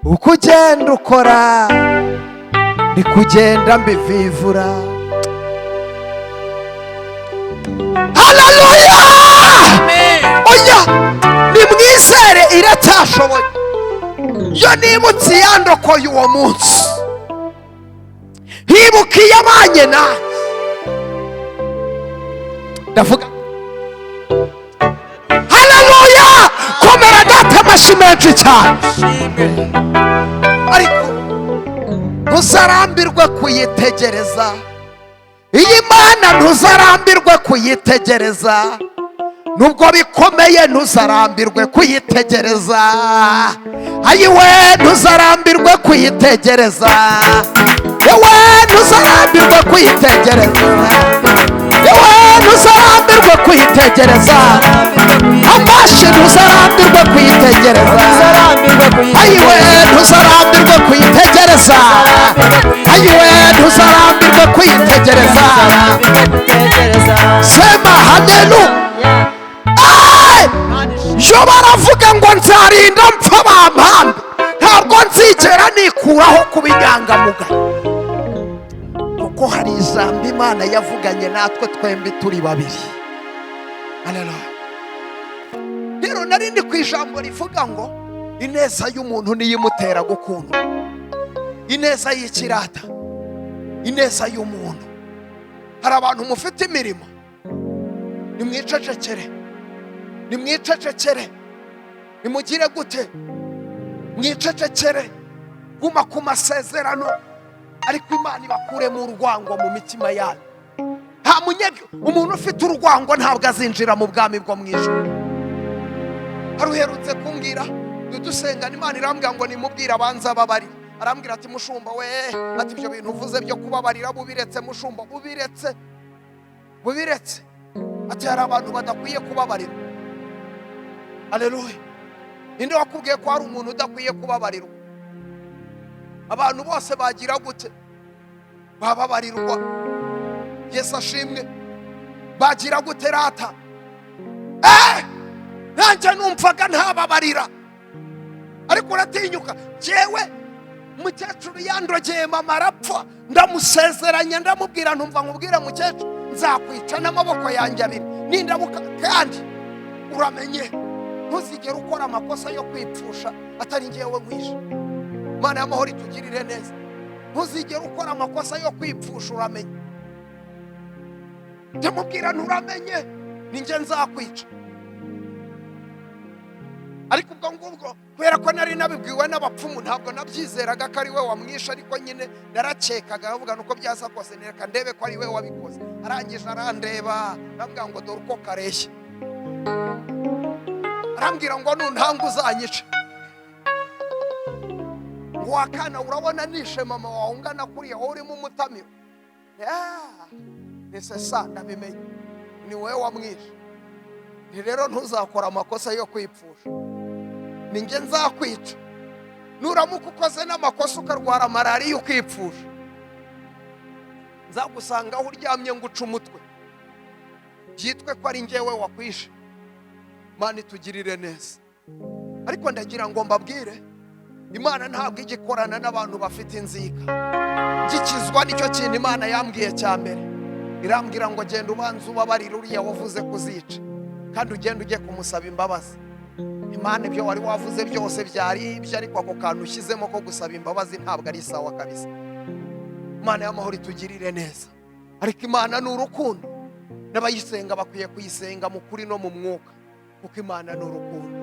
uko ugenda ukora ni kugenda mbivivura. Haleluya. Oya, nimwizere iracyashoboye. Yo nibutse yandokoye uwo munsi, hibukiye abanye nanjye, ndavuga haleluya. Komera data amashyi menshi cyane. Ariko ntuzarambirwe kuyitegereza iyi Mana, ntuzarambirwe kuyitegereza nubwo bikomeye, ntuzarambirwe kuyitegereza. Ayiwe, ntuzarambirwe kuyitegereza. Yewe, ntuzarambirwe kuyitegereza. Yewe, ntuzarambirwe kuyitegereza. Amashi, ntuzarambirwe kuyitegereza. Ayiwe, ntuzarambirwe kuyitegereza. Ayiwe, ntuzarambirwe kuyitegereza. Sema haleluya. Yo baravuga ngo nzarinda mpfa bampambe, ntabwo nzigera nikuraho kuba inyangamugayo, kuko hari ijambo Imana yavuganye natwe twembi turi babiri. Haleluya. Rero narindi ku ijambo rivuga ngo ineza y'umuntu niyo imutera gukunda, ineza y'ikirata, ineza y'umuntu. Hari abantu mufite imirimo, nimwicecekere, nimwicecekere, nimugire gute, mwicecekere, guma ku masezerano, ariko Imana ibakuremo urwango mu mitima yanyu. Nta munyabyo, umuntu ufite urwango ntabwo azinjira mu bwami bwo mu ijuru. Hari uherutse kumbwira dusengana, Imana irambwira ngo nimubwire abanza babarira. Arambwira ati mushumba we, ati ibyo bintu uvuze byo kubabarira bubiretse mushumba, bubiretse. Ati hari abantu badakwiye kubabarira. Haleluya. Inde wakubwiye ko hari umuntu udakwiye kubabarirwa? Abantu bose bagira gute? Bababarirwa. Yesu ashimwe. Bagira gute rata? Nanjye numvaga ntababarira, ariko uratinyuka. Jewe mukecuru yandogeye mama arapfa, ndamusezeranya ndamubwira, ntumva nkubwire mukecuru, nzakwica n'amaboko yanjye abiri nindabuka, kandi uramenye ntuzigere ukora amakosa yo kwipfusha atari ngewe nkwishe. Mana y'amahoro itugirire neza. Ntuzigere ukora amakosa yo kwipfusha, uramenye. Ndamubwira nturamenye, ninjye nzakwica. Ariko ubwo ngubwo kubera ko nari nabibwiwe n'abapfumu, ntabwo nabyizeraga ko ari we wamwishe, ariko nyine narakekaga, avuga nuko byaza kose nereka ndebe ko ari we wabikoze. Arangije arandeba, arambwira ngo dore uko kareshya. Arambwira ngo nuntanga uzanyica. Ngo wakana, urabona nishe mama wawe ungana kuriya, wowe urimo umutamiro. Nese sa ndabimenye, ni wowe wamwishe. Ni rero ntuzakora amakosa yo kwipfusha, ninjye nzakwica. Nuramuka ukoze n'amakosa ukarwara malariya ukipfusha, nzagusanga aho uryamye nguca umutwe, byitwe ko ari njyewe wakwishe. Mana itugirire neza. Ariko ndagira ngo mbabwire, Imana ntabwo igikorana n'abantu bafite inzika. Gikizwa nicyo kintu Imana yambwiye cya mbere. Irambwira ngo genda ubanza ubabarire uriya wavuze kuzica, kandi ugenda ujye kumusaba imbabazi. Imana ibyo wari wavuze byose byari ibyo, ariko ako kantu ushyizemo ko gusaba imbabazi ntabwo ari sawa kabisa. Imana y'amahoro itugirire neza. Ariko Imana ni urukundo, n'abayisenga bakwiye kuyisenga mu kuri no mu mwuka, kuko Imana ni urukundo.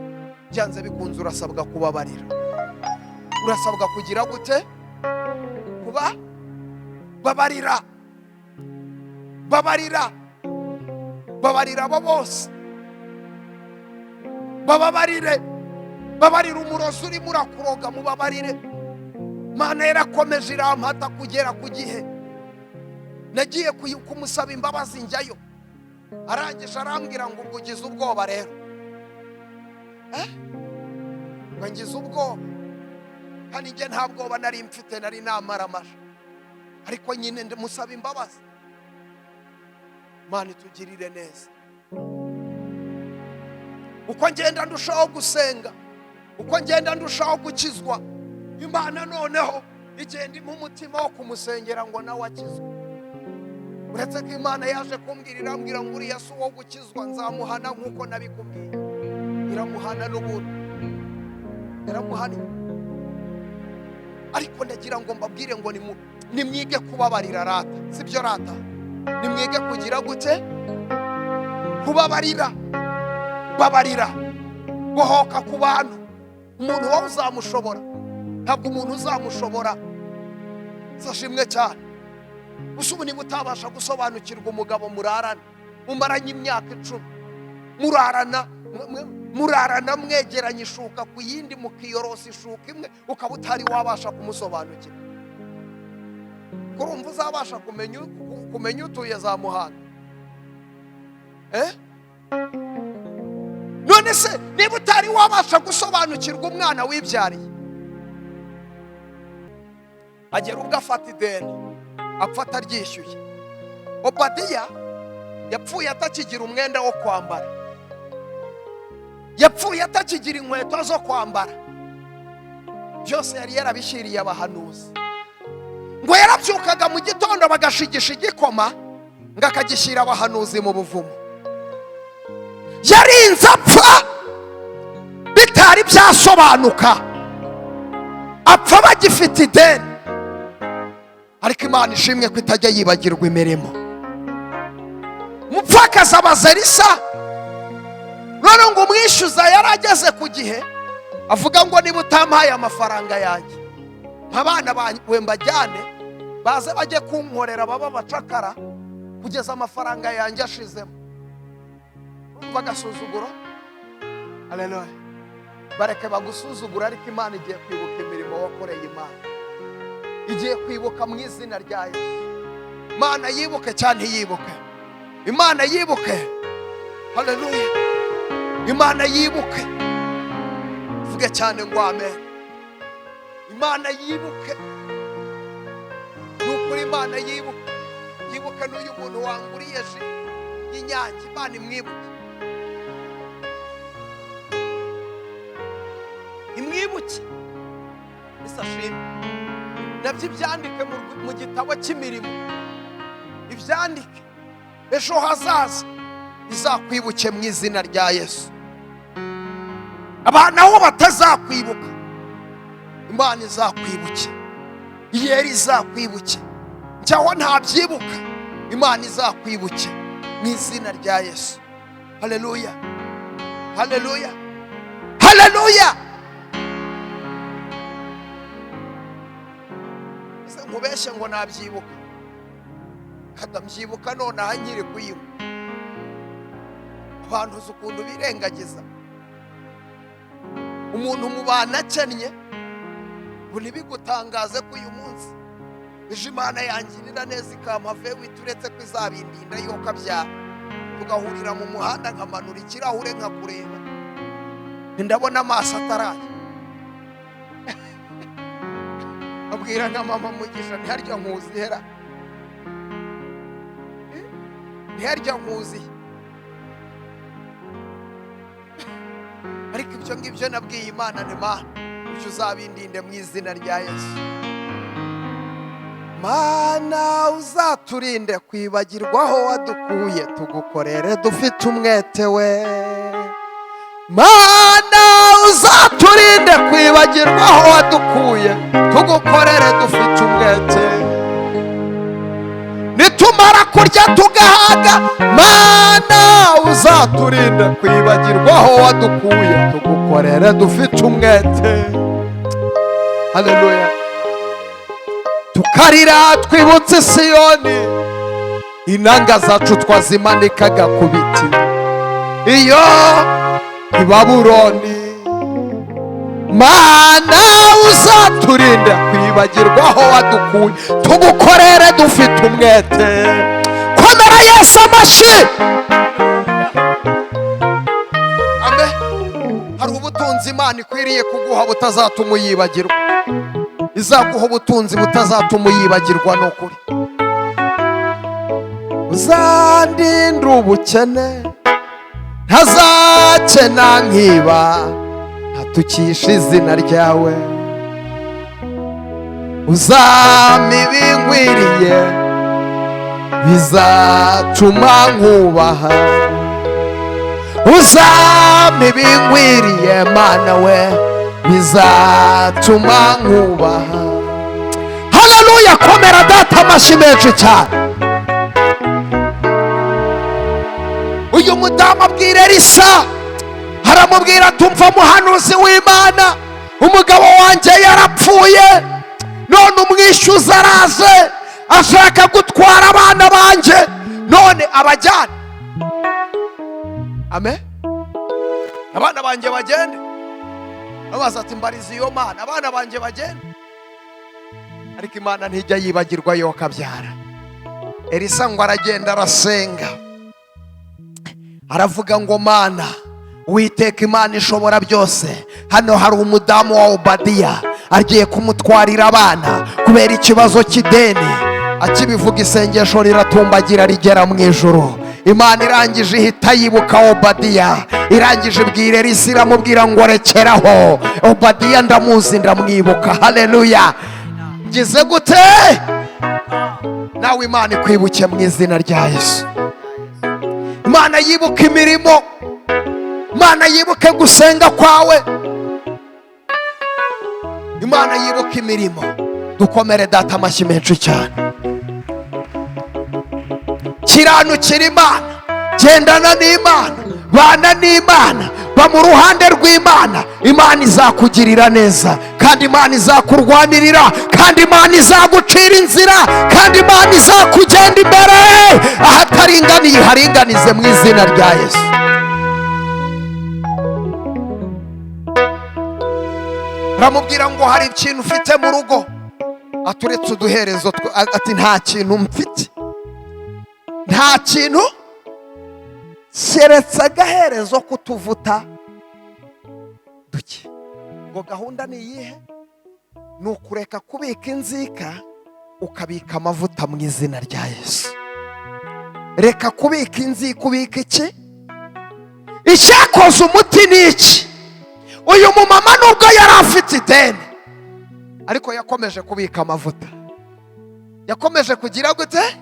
Byanze bikunze urasabwa kubabarira, urasabwa kugira gute? kuba babarira abo bose, babarira umurozi urimo urakuroga, mubabarire. Mana yarakomeje irampata kugera ku gihe nagiye kumusaba imbabazi njyayo, arangije arambwira ngo ugize ubwoba rero. Ngo ngize ubwoba, kandi njye nta bwoba nari mfite, nari namaramaje, ariko nyine ndamusaba imbabazi. Mana itugirire neza. Uko ngenda ndushaho gusenga, uko ngenda ndushaho gukizwa, Imana noneho igenda impa umutima wo kumusengera ngo nawe akizwe. Uretse ko Imana yaje kumbwira, irambwira ngo uriya si uwo gukizwa, nzamuhana nk'uko nabikubwiye. Iramuhana n'ubundi, iramuhana. Ariko ndagira ngo mbabwire ngo nimwige kubabarira rata, sibyo rata? Nimwige kugira gute? Kubabarira, babarira, guhoka ku bantu. Umuntu wowe uzamushobora, ntabwo umuntu uzamushobora. Zashimwe cyane. Ubu niba utabasha gusobanukirwa umugabo murarana, mumaranye imyaka 10, murarana mwegeranye ishuka ku yindi, mukiyorosa ishuka imwe, ukaba utari wabasha kumusobanukira. Kurumva uzabasha kumenya utuye za muhanda? None se niba utari wabasha gusobanukirwa umwana wibyariye, agera ubwo afata ideni, apfata ryishyuye. Obadiya yapfuye atakigira umwenda wo kwambara, yapfuye atakigira inkweto zo kwambara. Byose yari yarabishyiriye abahanuzi. Ngo yarabyukaga mu gitondo bagashigisha igikoma, ngo akagishyira abahanuzi mu buvumo. Yarinze apfa bitari byasobanuka, apfa bagifite ideni. Ariko Imana ishimwe ko itajya yibagirwa imirimo. Umupfakazi abaza Elisa, none ngo umwishyuza yarageze ku gihe, avuga ngo niba utampaye amafaranga yanjye, abana bawe mbajyane baze bajye kunkorera, baba bacakara kugeza amafaranga yanjye ashizemo. Umva agasuzuguro. Haleluya. Bareke bagusuzugura, ariko Imana igiye kwibuka imirimo wakoreye Imana, igiye kwibuka mu izina rya Yesu. Imana yibuke cyane, yibuke. Imana yibuke. Haleluya. Imana yibuke. Vuge cyane ngo amen. Imana yibuke. Nukuri Imana yibuke. Yibuke n'uyu muntu wanguriye je y'Inyange, Imana imwibuke. Imwibuke. Isashimwe. Nabyo ibyandike mu gitabo cy'imirimo, ibyandike. Ejo hazaza izakwibuke mu izina rya Yesu. Abantu aho batazakwibuka, Imana izakwibuke. Yeri izakwibuke. Cyaho ntabyibuka, Imana izakwibuke mu izina rya Yesu. Haleluya. Haleluya. Haleluya. Nkubeshye ngo nabyibuka, kadamyibuka none aha nkiri kuyiba. Abantu uzi ukuntu birengagiza. Umuntu mubana akennye, ngo ntibigutangaze ko uyu munsi ejo Imana yangirira neza ikampave, wituretse ko izabindinda yo kabyara, tugahurira mu muhanda nkamanura ikirahure nkakureba, ndabona amaso ataraye. Abwira nka mama Mugisha, ntiharya nkuzi hera, ntiharya nkuzi. Ariko ibyo ngibyo nabwiye Imana, ni Mana icyo uzabindinde mu izina rya Yesu. Mana uzaturinde kwibagirwa aho wadukuye, tugukorere dufite umwete we. Mana uzaturinde kwibagirwa aho wadukuye, tugukorere dufite umwete. Nitumara kurya tugahaga, Mana uzaturinde kwibagirwa aho wadukuye, tugukorere dufite umwete. Haleluya. karira twibutse Siyoni, inanga zacu twazimanikaga ku biti iyo i Babuloni. Mana uzaturinde kwibagirwa aho wadukuye, tugukorere dufite umwete. Komera Yesu amashyi. Amen. Hari ubutunzi Imana ikwiriye kuguha butazatuma uyibagirwa. Izaguha ubutunzi butazatuma uyibagirwa n'ukuri. Uzandinde ubukene, ntazakena nkiba, ntatukisha izina ryawe. Uzampa ibingwiriye, bizatuma nkubaha. Uzampa ibingwiriye Mana we, bizatuma nkubaha. Haleluya. Komera data amashyi menshi cyane. Uyu mudamu abwira Elisa, aramubwira tumva muhanuzi w'Imana, umugabo wanjye yarapfuye, none umwishyuza araje ashaka gutwara abana banjye, none abajyane. Amen. Abana banjye bagende. Abaza ati mbariza iyo Mana, abana banjye bagende. Ariko Imana ntijya yibagirwa yo kabyara. Elisa ngo aragenda arasenga, aravuga ngo Mana Uwiteka Imana ishobora byose, hano hari umudamu wa Obadiya agiye kumutwarira abana kubera ikibazo cy'ideni. Akibivuga isengesho riratumbagira rigera mu ijuru. Imana irangije ihita yibuka Obadiya, irangije ibwira Elisa iramubwira ngo rekeraho, Obadiya ndamuzi ndamwibuka. Haleluya. Ngize gute? Nawe Imana ikwibuke mu izina rya Yesu. Imana yibuka imirimo, Imana yibuke gusenga kwawe, Imana yibuka imirimo. Dukomere data amashyi menshi cyane. Kiranukira Imana, gendana n'Imana, bana n'Imana, ba mu ruhande rw'Imana. Imana izakugirira neza, kandi Imana izakurwanirira, kandi Imana izagucira inzira, kandi Imana izakugenda imbere. Ahataringaniye haringanize mu izina rya Yesu. Ramubwira ngo hari ikintu ufite mu rugo, aturetse uduherezo. Ati nta kintu mfite, nta kintu keretse agaherezo kutuvuta duke. Ngo gahunda ni iyihe? Ni ukureka kubika inzika ukabika amavuta mu izina rya Yesu. Reka kubika inzika, ubika iki? Icyakoze umuti ni iki? Uyu mumama nubwo yari afite ideni, ariko yakomeje kubika amavuta. Yakomeje kugira gute?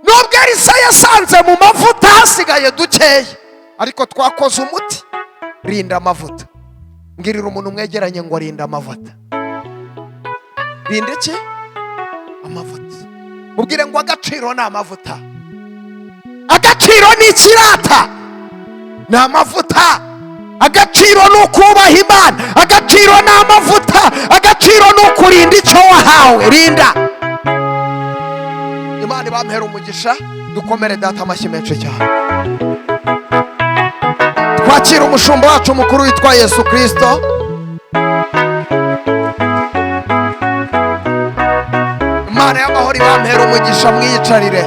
Nubwo Elisa yasanze mu mavuta hasigaye dukeya, ariko twakoze umuti. Rinda amavuta. Mbwirira umuntu mwegeranye ngo rinda amavuta. Rinda iki? Amavuta. Mubwire ngo agaciro ni amavuta. Agaciro ni ikirata, ni amavuta. Agaciro ni ukubaha Imana, agaciro ni amavuta, agaciro ni ukurinda icyo wahawe. Rinda. Imana ibampera umugisha. Dukomere data amashyi menshi cyane. Twakira umushumba wacu mukuru witwa Yesu Kristo. Imana y'amahoro ibampera umugisha, mwiyicarire.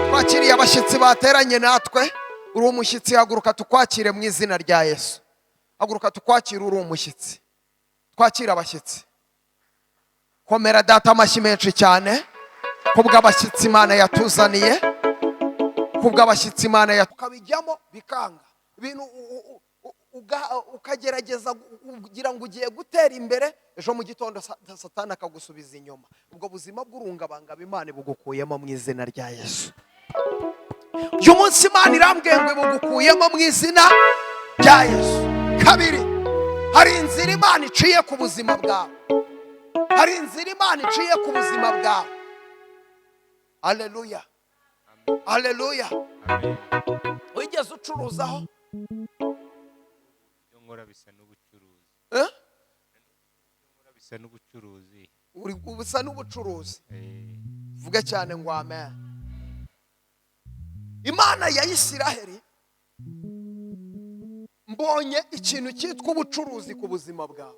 Twakiriye abashyitsi bateranye natwe. Uri umushyitsi, haguruka tukwakire mu izina rya Yesu. Haguruka tukwakire, uri umushyitsi. Twakira abashyitsi. Komera data amashyi menshi cyane. Kubw'abashyitsi Imana yatuzaniye, kubw'abashyitsi Imana ukabijyamo bikanga. Ibintu ukagerageza kugira ngo ugiye gutera imbere, ejo mu gitondo Satani akagusubiza inyuma. Ubwo buzima bw'urungabanga Imana bugukuyemo mu izina rya Yesu. Uyu munsi Imana irambwiye ngo bugukuyemo mu izina rya Yesu. Kabiri, hari inzira Imana iciye ku buzima bwawe. Hari inzira Imana iciye ku buzima bwawe. Haleluya. Haleluya. Wigeze ucuruzaho? Yongora bisa n'ubucuruzi. bisa n'ubucuruzi. Ubusa n'ubucuruzi. Vuga cyane ngo amen. Imana ya Isiraheli mbonye ikintu cyitwa ubucuruzi ku buzima bwawe,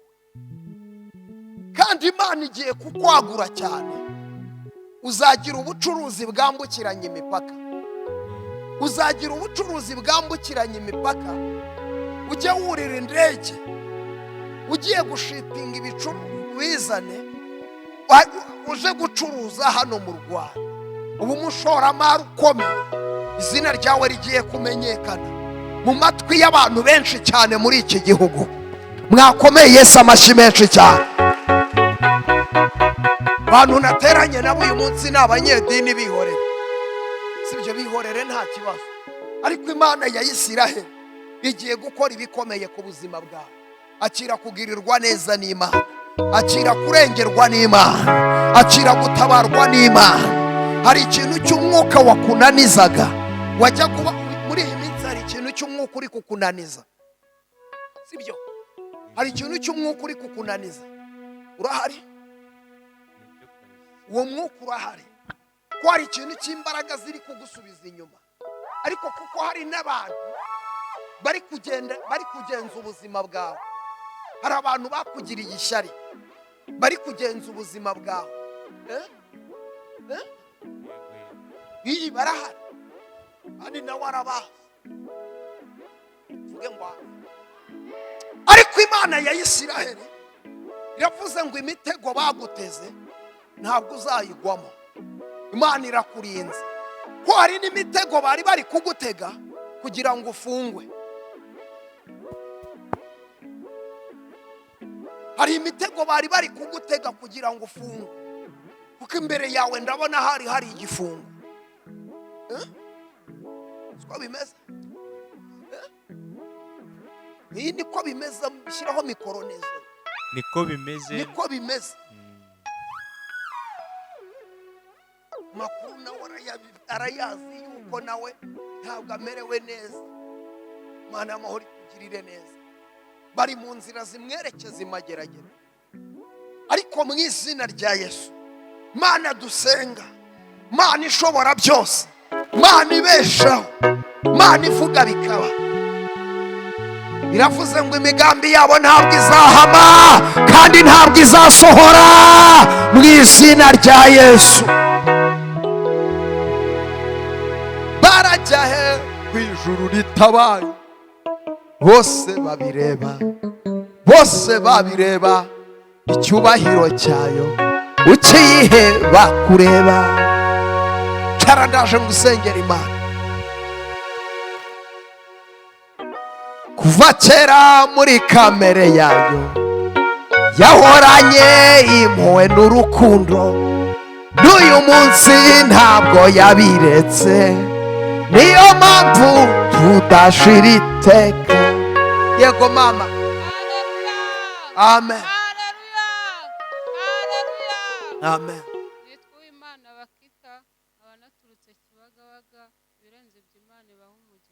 kandi Imana igiye kukwagura cyane. Uzagira ubucuruzi bwambukiranya imipaka, uzagira ubucuruzi bwambukiranya imipaka. Ujye wurira indege ugiye gushipinga ibicuruzwa bizane, uje gucuruza hano mu Rwanda. Ubu umushoramari ukomeye, izina ryawe rigiye kumenyekana mu matwi y'abantu benshi cyane muri iki gihugu. Mwakomeye Yesu amashyi menshi cyane. Abantu nateranye nabo uyu munsi ni abanyedini bihorere, sibyo? Bihorere nta kibazo, ariko Imana ya Isiraheli igiye gukora ibikomeye ku buzima bwawe. Akira kugirirwa neza n'Imana, akira kurengerwa n'Imana, akira gutabarwa n'Imana. Hari ikintu cy'umwuka wakunanizaga, wajya kuba muri iyi minsi hari ikintu cy'umwuka uri kukunaniza, sibyo? Hari ikintu cy'umwuka uri kukunaniza. Urahari? Uwo mwuka urahari, ko hari ikintu cy'imbaraga ziri kugusubiza inyuma. Ariko kuko hari n'abantu bari kugenza ubuzima bwawe. Hari abantu bakugiriye ishyari bari kugenza ubuzima bwawe. Iyi barahari, kandi nawe arabazi. Tuvuge ngo ariko Imana ya Isiraheli iravuze ngo imitego baguteze ntabwo uzayigwamo. Imana irakurinze, ko hari n'imitego bari kugutega kugira ngo ufungwe. Hari imitego bari kugutega kugira ngo ufungwe, kuko imbere yawe ndabona hari igifungo. Siko bimeze? Iyi niko bimeze. Bishyiraho mikoro neza. Niko bimeze. Niko bimeze. Makuru nawe arayazi yuko nawe ntabwo amerewe neza. Mana amahoro ikugirire neza. Bari mu nzira zimwerekeza imageragere, ariko mu izina rya Yesu, Mana dusenga, Mana ishobora byose, Mana ibeshaho, Mana ivuga bikaba, iravuze ngo imigambi yabo ntabwo izahama kandi ntabwo izasohora mu izina rya Yesu. Barajya he ku ijuru ritabaye, bose babireba icyubahiro cyayo, ukiyihe bakureba. Caradaje ngusengera Imana kuva kera muri kamere yayo, yahoranye impuhwe n'urukundo, n'uyu munsi ntabwo yabiretse. Niyo mpamvu tudashira iteka. Yego mama. Amen. Amen. Nitwa Imana bakita abanaturutse Kibagabaga, birenze by'Imana baho umugisha.